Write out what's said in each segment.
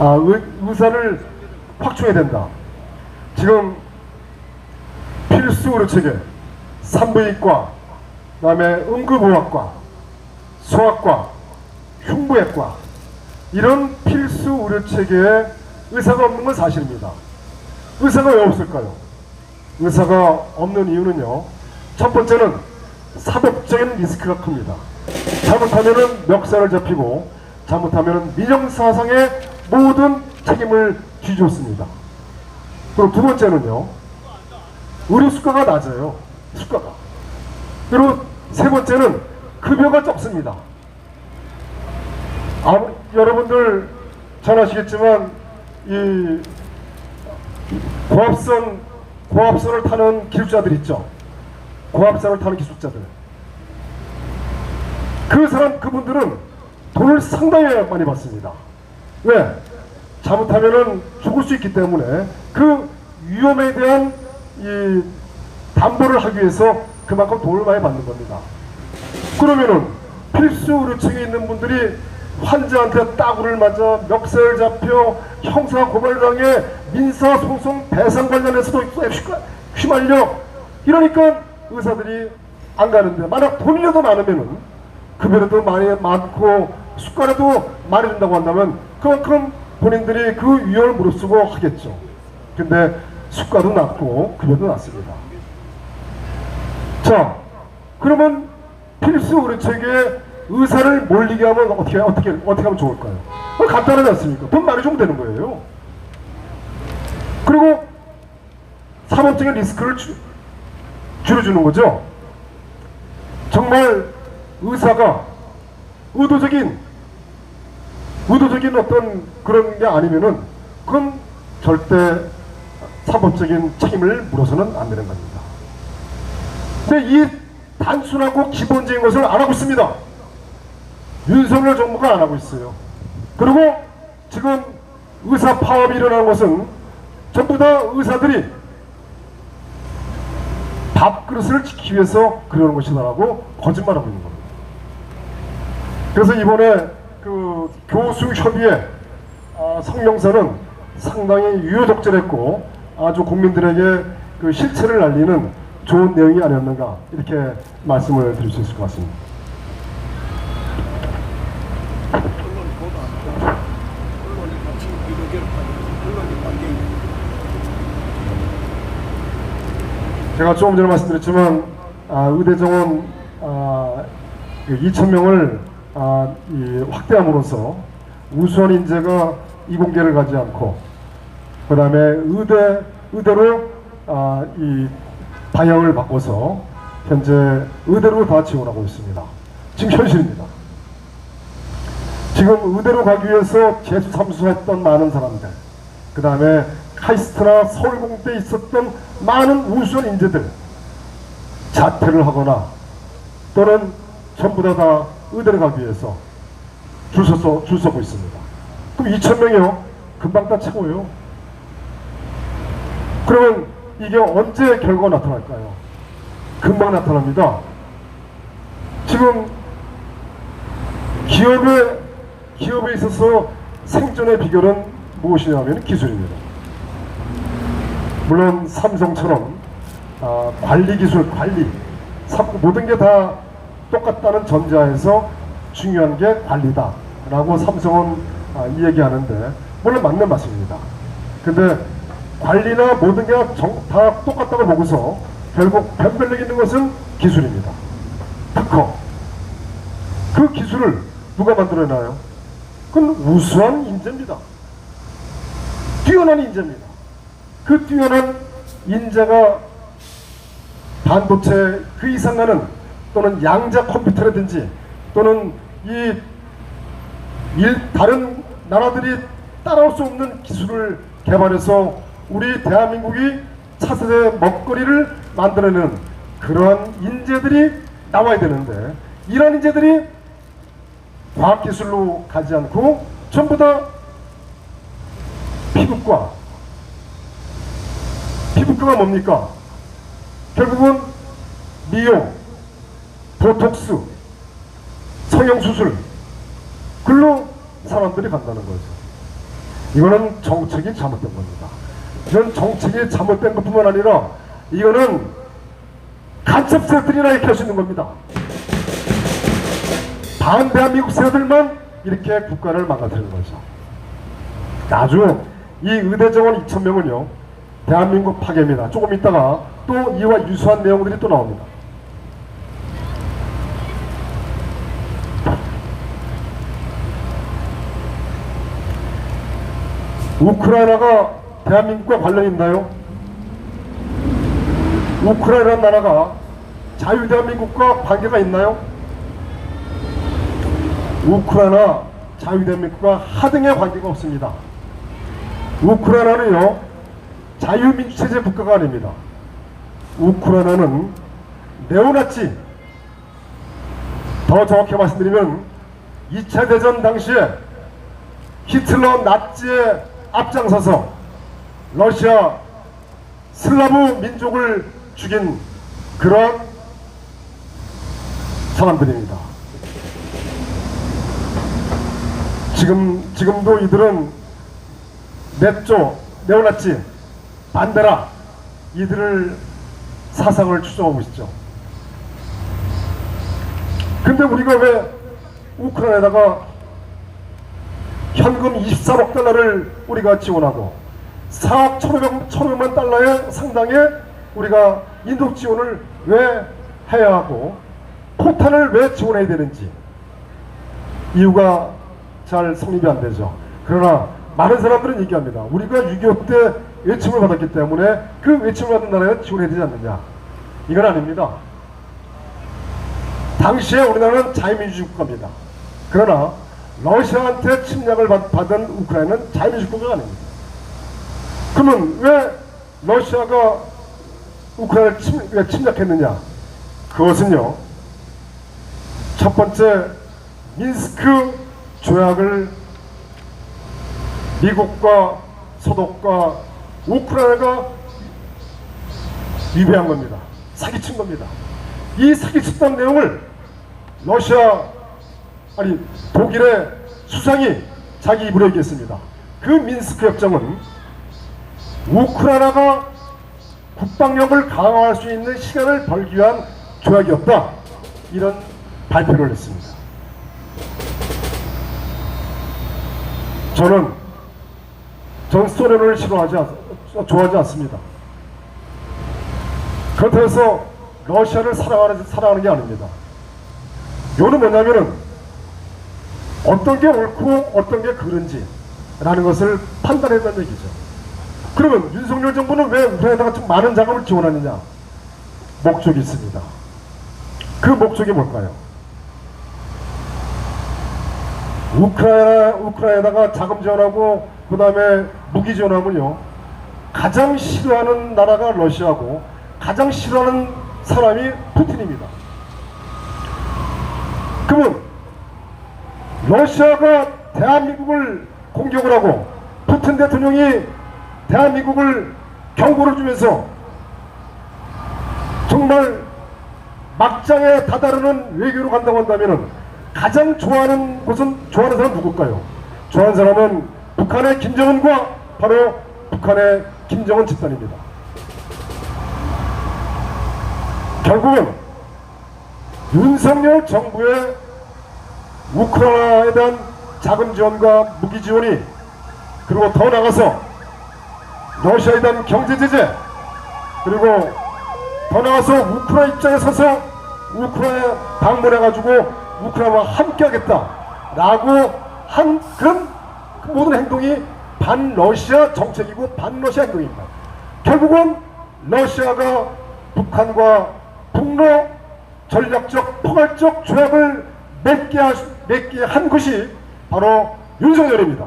의사를 확충해야 된다. 지금 필수 의료체계, 산부인과, 그 다음에 응급의학과, 소아과, 흉부외과, 이런 필수 의료체계에 의사가 없는 건 사실입니다. 의사가 왜 없을까요? 의사가 없는 이유는요, 첫 번째는 사법적인 리스크가 큽니다. 잘못하면은 멱살을 잡히고, 잘못하면은 민형사상의 모든 책임을 쥐줬습니다. 그리고 두 번째는요, 의료 수가가 낮아요. 수가가. 그리고 세 번째는 급여가 적습니다. 여러분들 잘 아시겠지만 이 고압선을 타는 기술자들 있죠. 고압선을 타는 기술자들. 그분들은 돈을 상당히 많이 받습니다. 왜? 잘못하면은 죽을 수 있기 때문에 그 위험에 대한 이 담보를 하기 위해서 그만큼 돈을 많이 받는 겁니다. 그러면은 필수 의료체계에 있는 분들이 환자한테 따구를 맞아 멱살 잡혀 형사 고발당해 민사소송 배상 관련해서도 휘말려 이러니까 의사들이 안 가는데, 만약 돈이라도 많으면은 급여라도 많고 수가라도 많이 준다고 한다면 그만큼 본인들이 그 위험을 무릅쓰고 하겠죠. 근데 수가도 낮고 급여도 낮습니다. 자, 그러면 필수 의료체계에 의사를 몰리게 하면 어떻게 하면 좋을까요? 간단하지 않습니까? 돈 많이 주면 되는 거예요. 그리고 사법적인 리스크를 줄여주는 거죠. 정말 의사가 의도적인 어떤 그런 게 아니면은 그건 절대 사법적인 책임을 물어서는 안 되는 겁니다. 근데 이 단순하고 기본적인 것을 안 하고 있습니다. 윤석열 정부가 안 하고 있어요. 그리고 지금 의사 파업이 일어나는 것은 전부 다 의사들이 밥그릇을 지키기 위해서 그러는 것이다라고 거짓말하고 있는 겁니다. 그래서 이번에 그 교수협의회 성명서는 상당히 유효적절했고 아주 국민들에게 그 실체를 알리는 좋은 내용이 아니었는가, 이렇게 말씀을 드릴 수 있을 것 같습니다. 제가 조금 전에 말씀드렸지만 의대 정원 2,000명을 확대함으로써 우수한 인재가 이공계를 가지 않고, 그 다음에 의대로 이 방향을 바꿔서 현재 의대로 다 지원하고 있습니다. 지금 현실입니다. 지금 의대로 가기 위해서 재수 삼수했던 많은 사람들, 그 다음에 카이스트나 서울공대에 있었던 많은 우수한 인재들 자퇴를 하거나 또는 전부 다 의대로 가기 위해서 줄 서고 있습니다. 그럼 2,000명이요? 금방 다 채워요. 그러면 이게 언제 결과가 나타날까요? 금방 나타납니다. 지금 기업에 있어서 생존의 비결은 무엇이냐면 기술입니다. 물론 삼성처럼 관리기술, 모든 게 다 똑같다는 전제하에서 중요한 게 관리다 라고 삼성은 이야기하는데, 물론 맞는 말씀입니다. 근데 관리나 모든 게 다 똑같다고 보고서 결국 변별력 있는 것은 기술입니다. 특허. 그 기술을 누가 만들어내나요? 그건 우수한 인재입니다. 뛰어난 인재입니다. 그 뛰어난 인재가 반도체 그 이상 가는, 또는 양자 컴퓨터라든지, 또는 다른 나라들이 따라올 수 없는 기술을 개발해서 우리 대한민국이 차세대 먹거리를 만들어내는 그러한 인재들이 나와야 되는데, 이런 인재들이 과학기술로 가지 않고 전부 다 피부과가 뭡니까? 결국은 미용, 보톡스, 성형수술, 글로 사람들이 간다는 거죠. 이거는 정책이 잘못된 겁니다. 이런 정책이 잘못된 것뿐만 아니라 이거는 간첩 세력들이나 이렇게 할 수 있는 겁니다. 반대한민국 세력들만 이렇게 국가를 망가뜨리는 거죠. 아주 이 의대 정원 2,000명은요 대한민국 파괴입니다. 조금 있다가 또 이와 유사한 내용들이 또 나옵니다. 우크라이나가 대한민국과 관련이 있나요? 우크라이나 나라가 자유대한민국과 관계가 있나요? 우크라이나 자유대한민국과 하등의 관계가 없습니다. 우크라이나는요 자유민주체제 국가가 아닙니다. 우크라이나는 네오나치, 더 정확히 말씀드리면 2차 대전 당시에 히틀러 나치에 앞장서서 러시아 슬라브 민족을 죽인 그런 사람들입니다. 지금도 이들은 넵조, 네오나치, 반데라 이들을 사상을 추종하고 있죠. 근데 우리가 왜 우크라이나에다가 현금 24억 달러를 우리가 지원하고 4억 1,500만 달러의 상당의 우리가 인도 지원을 왜 해야 하고 포탄을 왜 지원해야 되는지 이유가 잘 성립이 안 되죠. 그러나 많은 사람들은 얘기합니다. 우리가 6.25 때 외침을 받았기 때문에 그 외침을 받은 나라에 지원해야 되지 않느냐. 이건 아닙니다. 당시에 우리나라는 자유민주주의 국가입니다. 그러나 러시아한테 침략을 받은 우크라이나는 자유민주주의 국가가 아닙니다. 그러면 왜 러시아가 우크라이나를 침략했느냐? 그것은요, 첫 번째 민스크 조약을 미국과 소독과 우크라이나가 위배한 겁니다. 사기친 겁니다. 이 사기쳤다는 내용을 독일의 수상이 자기 입으로 얘기했습니다. 그 민스크 협정은 우크라이나가 국방력을 강화할 수 있는 시간을 벌기 위한 조약이었다. 이런 발표를 했습니다. 전 소련을 좋아하지 않습니다. 그렇다고 해서 러시아를 사랑하는 게 아닙니다. 이거는 뭐냐면은 어떤 게 옳고 어떤 게 그른지 라는 것을 판단해야 된다는 얘기죠. 그러면 윤석열 정부는 왜 우크라이나가 좀 많은 자금을 지원하느냐? 목적이 있습니다. 그 목적이 뭘까요? 우크라이나가 자금 지원하고 그 다음에 무기 지원하면요 가장 싫어하는 나라가 러시아고 가장 싫어하는 사람이 푸틴입니다. 그러면 러시아가 대한민국을 공격을 하고 푸틴 대통령이 대한민국을 경고를 주면서 정말 막장에 다다르는 외교로 간다고 한다면 가장 좋아하는 사람 누굴까요? 좋아하는 사람은 북한의 김정은과 바로 북한의 김정은 집단입니다. 결국은 윤석열 정부의 우크라이나에 대한 자금 지원과 무기 지원이 그리고 더 나아가서 러시아에 대한 경제 제재 그리고 더 나아가서 우크라이나 입장에 서서 우크라이나 방문해가지고 우크라이나와 함께 하겠다라고 한 그런 모든 행동이 반러시아 정책이고 반러시아 행동입니다. 결국은 러시아가 북한과 북러 전략적 포괄적 조약을 맺게 한 것이 바로 윤석열입니다.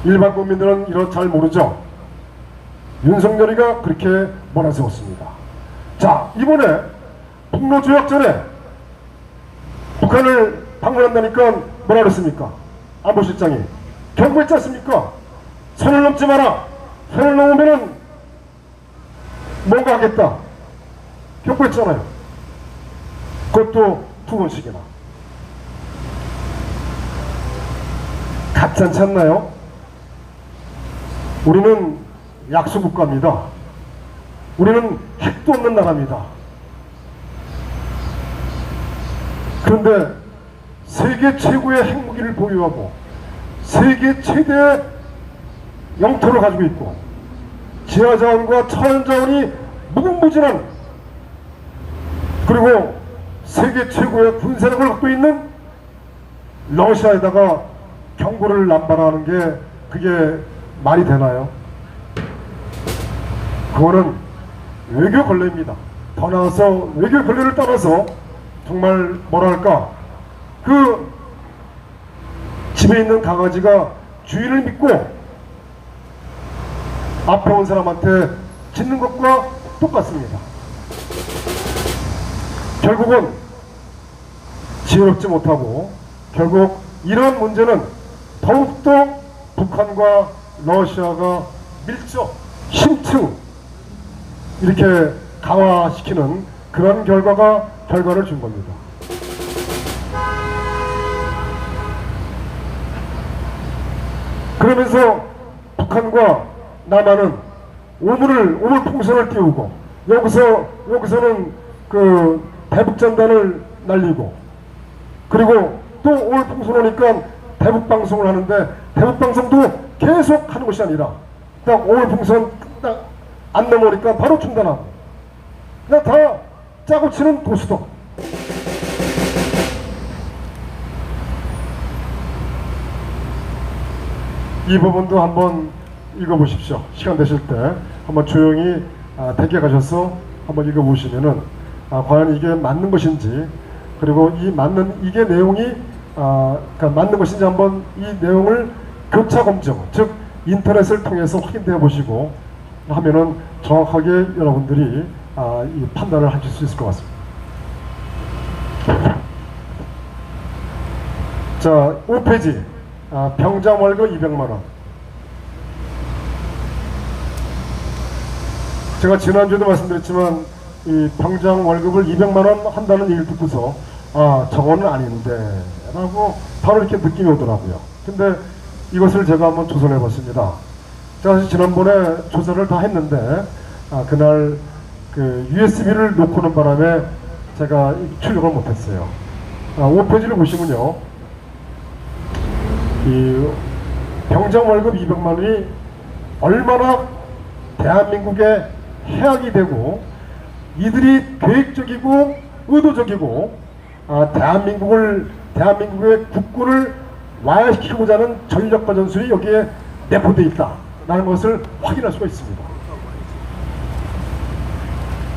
일반 국민들은 이런 잘 모르죠. 윤석열이가 그렇게 몰아세웠습니다. 자, 이번에 북러 조약 전에 북한을 방문한다니까 뭐라 그랬습니까? 안보실장이 경고했지 않습니까? 선을 넘지 마라. 선을 넘으면은 뭔가 하겠다. 경고했잖아요. 그것도 2번씩이나. 가짜지 않나요? 우리는 약소국가입니다. 우리는 핵도 없는 나라입니다. 그런데 세계 최고의 핵무기를 보유하고 세계 최대의 영토를 가지고 있고 지하자원과 천연자원이 무궁무진한, 그리고 세계 최고의 군사력을 갖고 있는 러시아에다가 경고를 남발하는 게 그게 말이 되나요? 그거는 외교 권례입니다. 더 나아가서 외교 권례를 따라서 정말 뭐랄까, 그 집에 있는 강아지가 주인을 믿고 앞에 온 사람한테 짖는 것과 똑같습니다. 결국은 지혜롭지 못하고 결국 이런 문제는 더욱더 북한과 러시아가 밀접, 심층 이렇게 강화시키는 그런 결과를 준 겁니다. 그러면서 북한과 남한은 오물풍선을 띄우고 여기서는 그 대북전단을 날리고, 그리고 또 오물풍선 오니까 대북방송을 하는데 대북방송도 계속 하는 것이 아니라 딱 오물풍선 딱 안 넘어오니까 바로 중단하고, 그냥 다 짜고 치는 고스톱. 이 부분도 한번 읽어보십시오. 시간 되실 때 한번 조용히 댁에 가셔서 한번 읽어보시면은 과연 이게 맞는 것인지, 그리고 이 맞는 이게 내용이 그러니까 맞는 것인지 한번 이 내용을 교차 검증, 즉 인터넷을 통해서 확인해 보시고 하면은 정확하게 여러분들이 이 판단을 하실 수 있을 것 같습니다. 자, 5페이지 병장 월급 200만 원. 제가 지난주에도 말씀드렸지만 이 병장 월급을 200만 원 한다는 얘기를 듣고서 저거는 아닌데 라고 바로 이렇게 느낌이 오더라고요. 근데 이것을 제가 한번 조사해 봤습니다. 제가 사실 지난번에 조사를 다 했는데 그날 그 USB를 놓고는 바람에 제가 출력을 못했어요. 5페이지를 보시면요, 이 병장 월급 200만 원이 얼마나 대한민국의 해악이 되고 이들이 계획적이고 의도적이고 대한민국의 국군을 와야시키고자 하는 전력과 전술이 여기에 내포되어 있다라는 것을 확인할 수가 있습니다.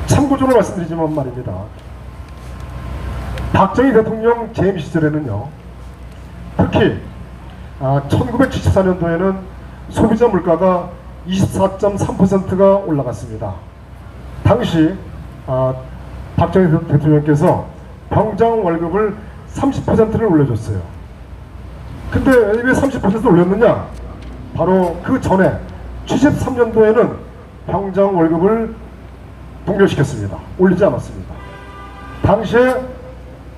참고적으로 말씀드리지만 말입니다. 박정희 대통령 재임 시절에는요, 특히 1974년도에는 소비자 물가가 24.3%가 올라갔습니다. 당시 박정희 대통령께서 병장 월급을 30%를 올려줬어요. 근데 왜 30% 올렸느냐? 바로 그 전에 73년도에는 병장 월급을 동결시켰습니다. 올리지 않았습니다. 당시에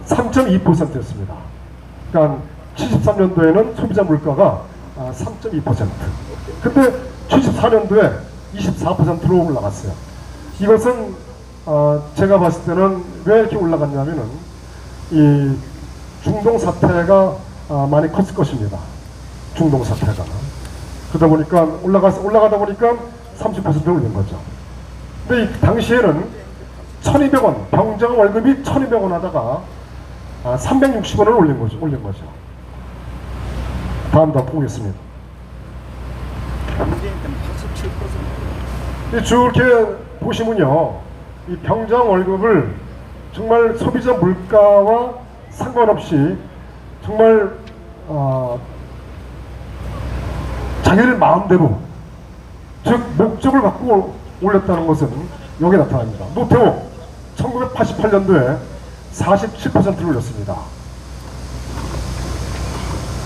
3.2%였습니다. 그러니까 73년도에는 소비자 물가가 3.2%. 근데 74년도에 24%로 올라갔어요. 이것은 제가 봤을 때는 왜 이렇게 올라갔냐면은 이 중동 사태가 많이 컸을 것입니다. 중동 사태가. 그러다 보니까 올라가다 보니까 30%를 올린 거죠. 근데 이 당시에는 1200원, 병장 월급이 1200원 하다가 360원을 올린 거죠. 다음 보겠습니다. 이렇게 보시면요, 이 병장 월급을 정말 소비자 물가와 상관없이 정말 자기들 마음대로, 즉 목적을 갖고 올렸다는 것은 여기에 나타납니다. 노태우 1988년도에 47%를 올렸습니다.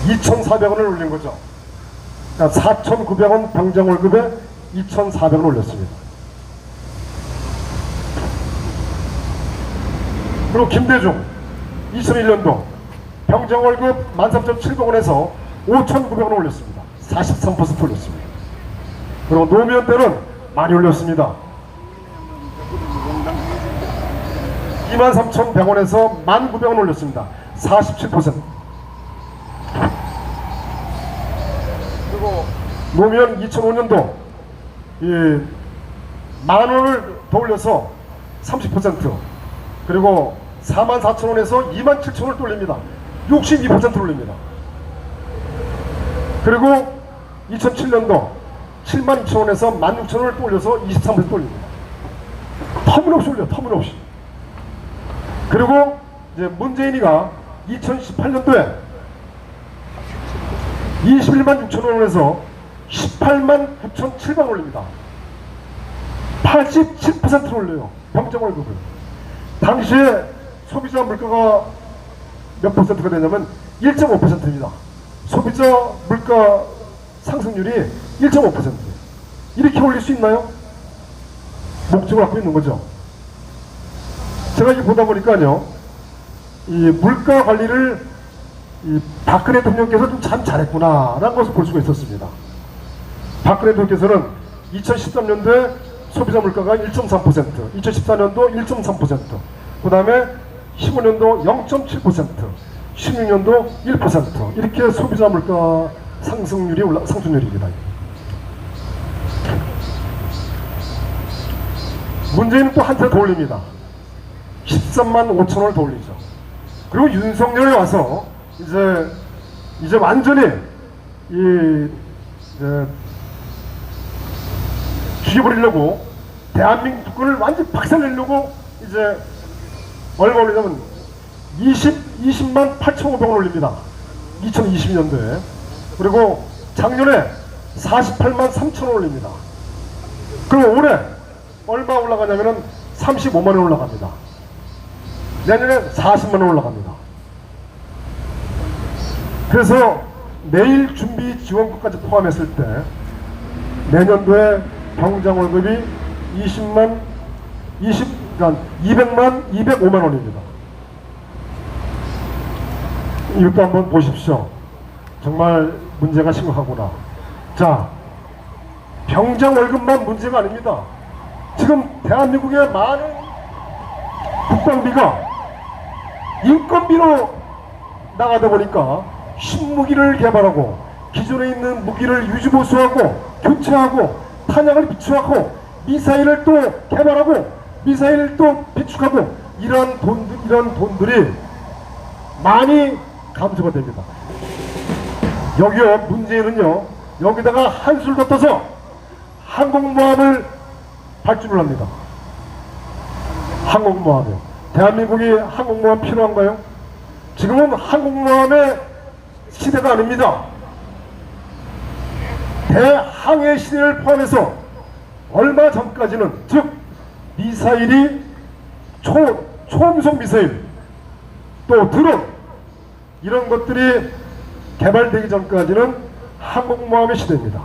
2,400원을 올린 거죠. 그러니까 4,900원 병장 월급에 2,400원 올렸습니다. 그리고 김대중 2001년도 병장 월급 13,700원에서 5,900원 올렸습니다. 43% 올렸습니다. 그리고 노무현 때는 많이 올렸습니다. 23,100원에서 1,900원 올렸습니다. 47%. 그리고 노무현 2005년도 이 10,000원을 더 올려서 30%. 그리고 44,000원에서 27,000원을 또 올립니다. 62% 올립니다. 그리고 2007년도 72,000원에서 16,000원을 또 올려서 23% 올립니다. 터무니없이 올려요. 터무니없이. 그리고 이제 문재인이가 2018년도에 21만 6천원에서 18만 9,700원 올립니다. 87%를 올려요. 병정 월급을. 당시에 소비자 물가가 몇 퍼센트가 되냐면 1.5%입니다. 소비자 물가 상승률이 1.5%. 이렇게 올릴 수 있나요? 목적을 갖고 있는 거죠. 제가 이거 보다 보니까요, 이 물가 관리를 이 박근혜 대통령께서 좀 참 잘했구나라는 것을 볼 수가 있었습니다. 박근혜 대통령께서는 2013년도에 소비자 물가가 1.3%, 2014년도 1.3%, 그 다음에 15년도 0.7%, 16년도 1% 이렇게 소비자 물가 상승률이 상승률입니다. 문재인은 또 한 차 더 올립니다. 13만 5천원을 더 올리죠. 그리고 윤석열이 와서 이제 완전히 죽여버리려고 대한민국 국권을 완전히 박살내려고 이제 얼마 올리냐면 20만 8,500원 올립니다. 2020년도에. 그리고 작년에 48만 3천원 올립니다. 그리고 올해 얼마 올라가냐면은 35만원 올라갑니다. 내년에 40만원 올라갑니다. 그래서 내일 준비 지원금까지 포함했을 때 내년도에 병장 월급이 200만 205만원입니다. 이것도 한번 보십시오. 정말 문제가 심각하구나. 자, 병장 월급만 문제가 아닙니다. 지금 대한민국의 많은 국방비가 인건비로 나가다 보니까 신무기를 개발하고 기존에 있는 무기를 유지보수하고 교체하고 탄약을 비축하고 미사일을 또 개발하고 미사일을 또 비축하고 이런 돈들이 많이 감소가 됩니다. 여기요, 문제는요, 여기다가 한술 더 떠서 항공모함을 발주를 합니다. 항공모함이요. 대한민국이 항공모함 필요한가요? 지금은 항공모함의 시대가 아닙니다. 대항해 시대를 포함해서 얼마 전까지는, 즉 미사일이 초음속 미사일 또 드론 이런 것들이 개발되기 전까지는 항공모함의 시대입니다.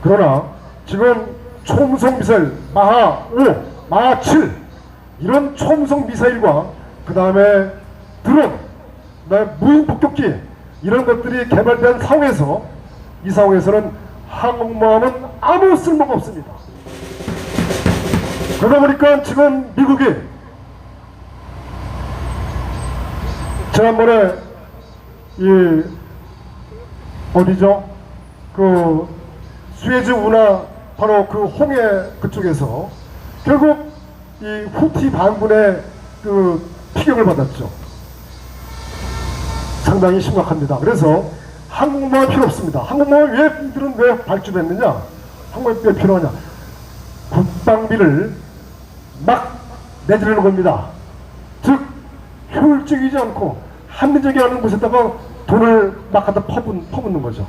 그러나 지금 초음속 미사일 마하 5, 마하 7 이런 초음속 미사일과 그 다음에 드론, 그 다음에 무인 폭격기 이런 것들이 개발된 상황에서 이 상황에서는 항공모함은 아무 쓸모가 없습니다. 그러다 보니까 지금 미국이 지난번에 이 어디죠? 그 수에즈 운하 바로 그 홍해 그쪽에서 결국 이 후티 반군의 그 피격을 받았죠. 상당히 심각합니다. 그래서 항공모함 필요 없습니다. 항공모함 이들은 왜 발주됐느냐? 항공모함 왜 필요하냐? 국방비를 막 내주려는 겁니다. 즉 효율적이지 않고 합리적이 않은 곳에다가 돈을 막 갖다 퍼붓는 거죠.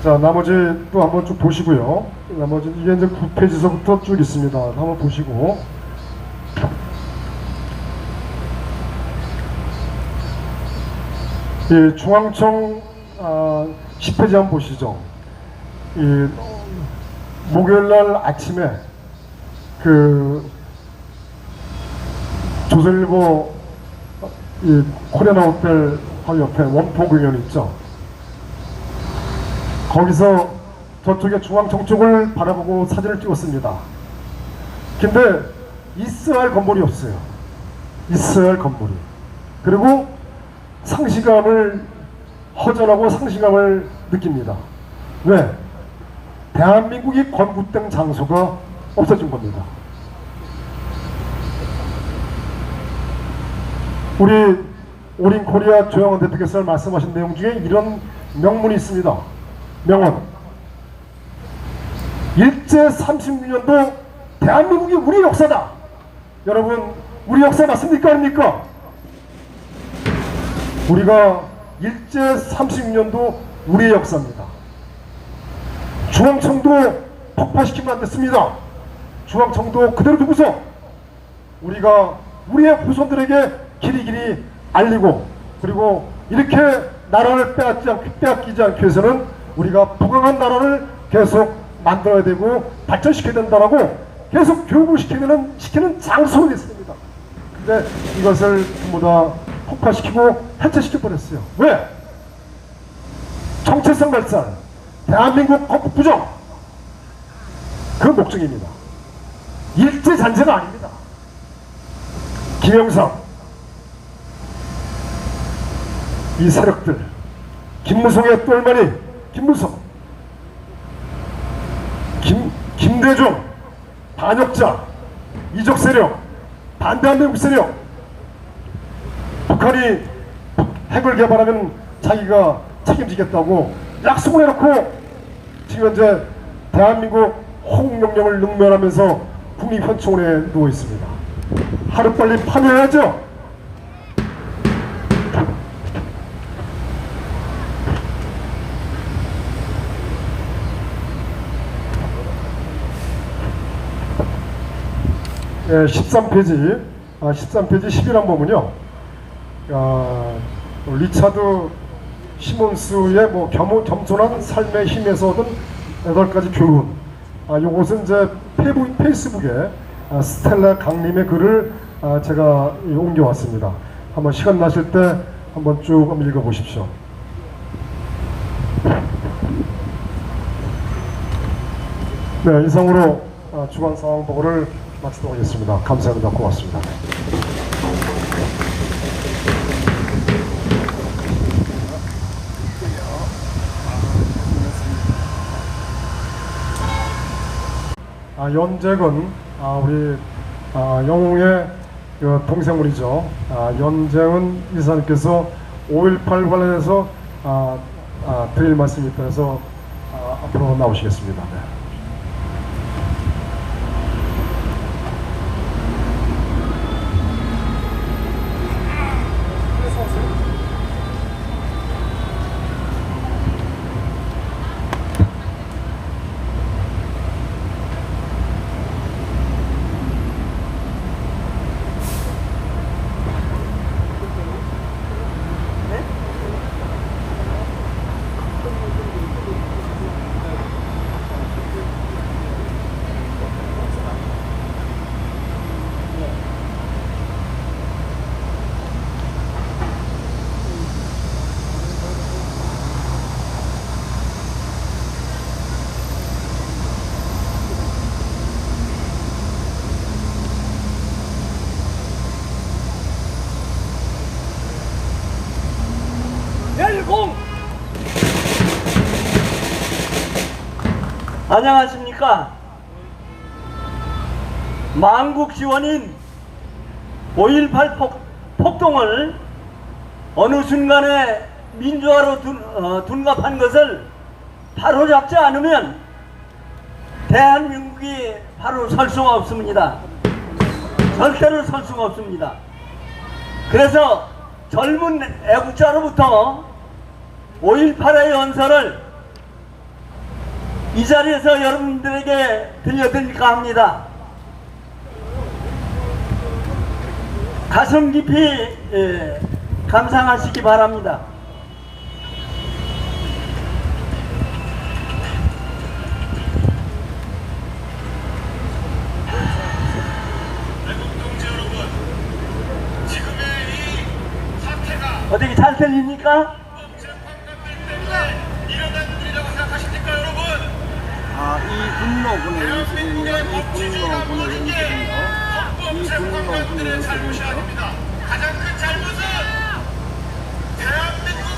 자, 나머지 또 한번 쭉 보시고요. 나머지 이게 이제 9페이지서부터 쭉 있습니다. 한번 보시고. 이 중앙청 10페이지 한번 보시죠. 이 목요일 날 아침에 그 조선일보 이 코리안 호텔 바로 옆에 원포 공연 있죠. 거기서 저쪽에 중앙청 쪽을 바라보고 사진을 찍었습니다. 근데 있어야 할 건물이 없어요. 있어야 할 건물이. 그리고 상실감을 허전하고 상실감을 느낍니다. 왜? 대한민국이 건국된 장소가 없어진 겁니다. 우리 올인코리아 조영원 대표께서 말씀하신 내용 중에 이런 명문이 있습니다. 명언. 일제 36년도 대한민국이 우리 역사다. 여러분, 우리 역사 맞습니까? 아닙니까? 우리가 일제 36년도 우리의 역사입니다. 중앙청도 폭파시키면 안 됐습니다. 중앙청도 그대로 두고서 우리가 우리의 후손들에게 길이길이 알리고, 그리고 이렇게 나라를 빼앗기지 않기 위해서는 우리가 부강한 나라를 계속 만들어야 되고 발전시켜야 된다라고 계속 교육을 시키는 장소가 있습니다. 근데 이것을 전부 다 폭파시키고 해체시켜버렸어요. 왜? 정체성 발산, 대한민국 건국 부정, 그 목적입니다. 일제 잔재가 아닙니다. 김영삼, 이 세력들, 김무성의 똘마니 김무성, 김대중, 반역자, 이적 세력, 반대한민국 세력, 북한이 핵을 개발하면 자기가 책임지겠다고 약속을 해놓고 지금 현재 대한민국 홍명령을 능멸하면서 국립현충원에 누워 있습니다. 하루빨리 파면해야죠. 예, 13페이지 11항 보면요, 리차드 시몬스의 겸손한 삶의 힘에서 얻은 8가지 교훈. 요것은 이제 페이스북에 스텔라 강림의 글을 제가 옮겨왔습니다. 한번 시간 나실 때 한번 쭉 한번 읽어보십시오. 네, 이상으로 주간 상황 보고를 마치도록 하겠습니다. 감사합니다. 고맙습니다. 연재근, 우리 영웅의 동생물이죠. 연재은 이사님께서 5.18 관련해서 드릴 말씀이 있다 해서 앞으로 나오시겠습니다. 네. 안녕하십니까. 만국 지원인 5.18 폭동을 어느 순간에 민주화로 둔갑한 것을 바로잡지 않으면 대한민국이 바로 설 수가 없습니다. 절대로 설 수가 없습니다. 그래서 젊은 애국자로부터 5.18의 연설을 이 자리에서 여러분들에게 들려드릴까 합니다. 가슴 깊이 감상하시기 바랍니다. 어떻게 잘 들립니까? 이 분노군의 연습입니다. 이 분노군의 연습입니다. 이 분노군의 연습입니다. 가장 큰 잘못은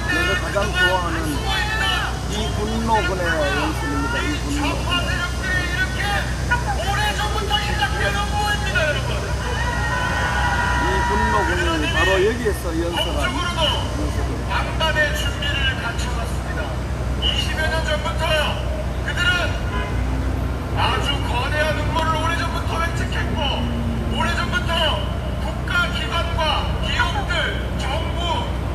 내가 가장 좋아하는 이 분노군의 연습입니다. 이 분노. 세력들이 이렇게 오래전부터 시작되는 모입니다, 여러분. 이 분노군이 바로 여기에서 연습한 법적으로도 만반의 준비를 갖춰왔습니다. 20여 년 전부터 그들은 아주 거대한 음모를 오래전부터 획책했고, 오래전부터 국가기관과 기업들, 정부,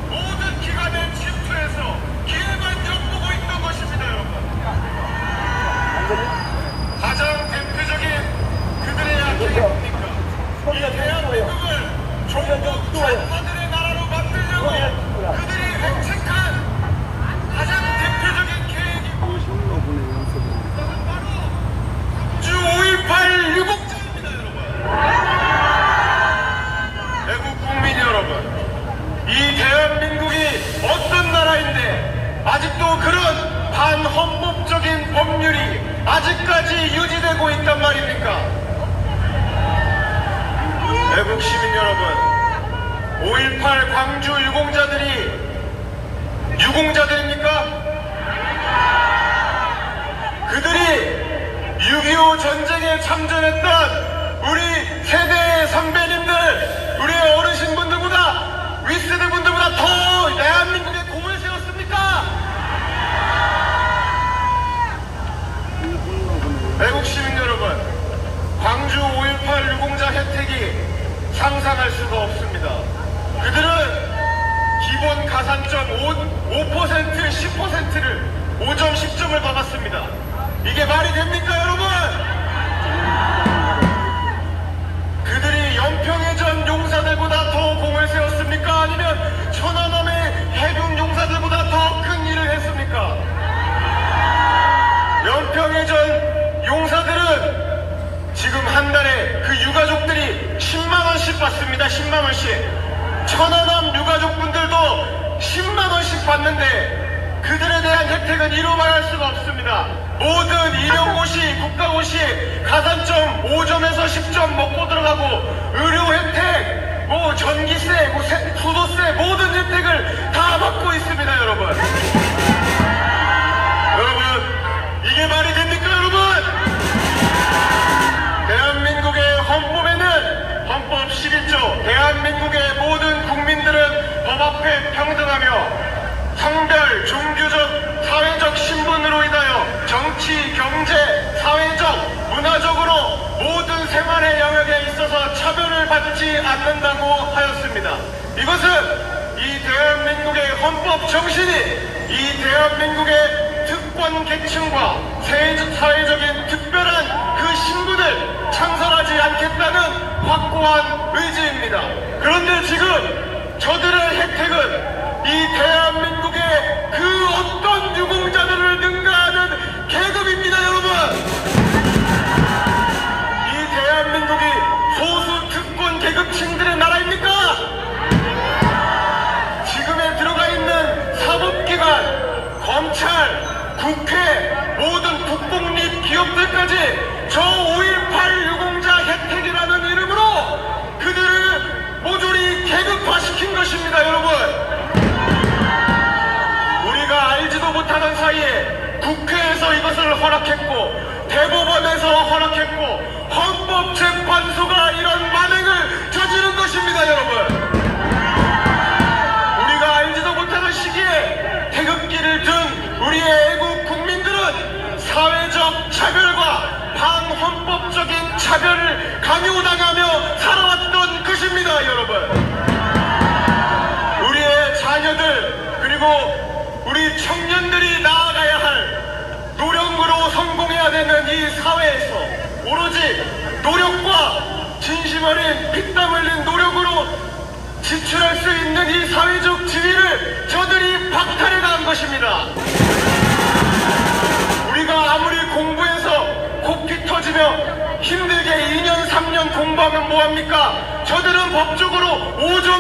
모든 기관에 침투해서 기회만 엿보고 있던 것입니다, 여러분. 가장 대표적인 그들의 악행이 뭡니까? 이 대한민국을 종북 좌파들의 나라로 만들려고 그들이 획책한 가장 대표적인 계획이 이 분노군의 연습입니다. 주 5.18 유공자입니다, 여러분. 외국 국민 여러분, 이 대한민국이 어떤 나라인데 아직도 그런 반헌법적인 법률이 아직까지 유지되고 있단 말입니까? 외국 시민 여러분, 5.18 광주 유공자들이 유공자들입니까? 그들이 6.25 전쟁에 참전했던 우리 세대의 선배님들, 우리 어르신분들보다, 윗세대분들보다 더 대한민국에 공을 세웠습니까? 이 분노군의 외국 시민 여러분, 광주 5.18 유공자 혜택이 상상할 수가 없습니다. 그들은 기본 가산점 5%, 10%를 5점, 10점을 받았습니다. 이게 말이 됩니까, 여러분? 그들이 연평해전 용사들보다 더 공을 세웠습니까? 아니면 천안함의 해군 용사들보다 더 큰 일을 했습니까? 연평해전 용사들은 지금 한 달에 그 유가족들이 10만원씩 받습니다. 10만원씩. 천안함 유가족분들도 10만원씩 받는데 그들에 대한 혜택은 이루 말할 수가 없습니다. 모든 일용고시, 국가고시 가산점 5점에서 10점 먹고 들어가고 의료 혜택, 뭐 전기세, 뭐 수도세 모든 혜택을 다 받고 있습니다, 여러분. 여러분, 이게 말이 됩니까, 여러분? 대한민국의 헌법에는 헌법 11조 대한민국의 모든 국민들은 법 앞에 평등하며 성별, 종교적, 사회적 신분으로 인하여 정치, 경제, 사회적, 문화적으로 모든 생활의 영역에 있어서 차별을 받지 않는다고 하였습니다. 이것은 이 대한민국의 헌법 정신이 이 대한민국의 특권 계층과 사회적인 특별한 그 신분을 창설하지 않겠다는 확고한 의지입니다. 그런데 지금 저들의 혜택은 이 대한민국의 그 어떤 유공자들을 능가하는 계급입니다, 여러분. 이 대한민국이 소수 특권 계급층들의 나라입니까? 지금에 들어가 있는 사법기관, 검찰, 국회, 모든 국공립 기업들까지 저 5.18 유공자 혜택이라는 이름으로 그들을 모조리 계급화시킨 것입니다, 여러분. 우리가 알지도 못하는 사이에 국회에서 이것을 허락했고 대법원에서 허락했고 헌법재판소가 이런 만행을 저지른 것입니다, 여러분. 우리가 알지도 못하는 시기에 태극기를 든 우리의 애국 국민들은 사회적 차별과 반헌법적인 차별을 강요당하며 살아왔던 것입니다, 여러분. 우리의 자녀들 그리고 우리 청년들이 나아가야 할 노력으로 성공해야 되는 이 사회에서 오로지 노력과 진심 어린 피땀 흘린 노력으로 지출할 수 있는 이 사회적 지위를 저들이 박탈해 간 것입니다. 우리가 아무리 공부해서 코피 터지며 힘들게 2년 3년 공부하면 뭐합니까? 저들은 법적으로 5점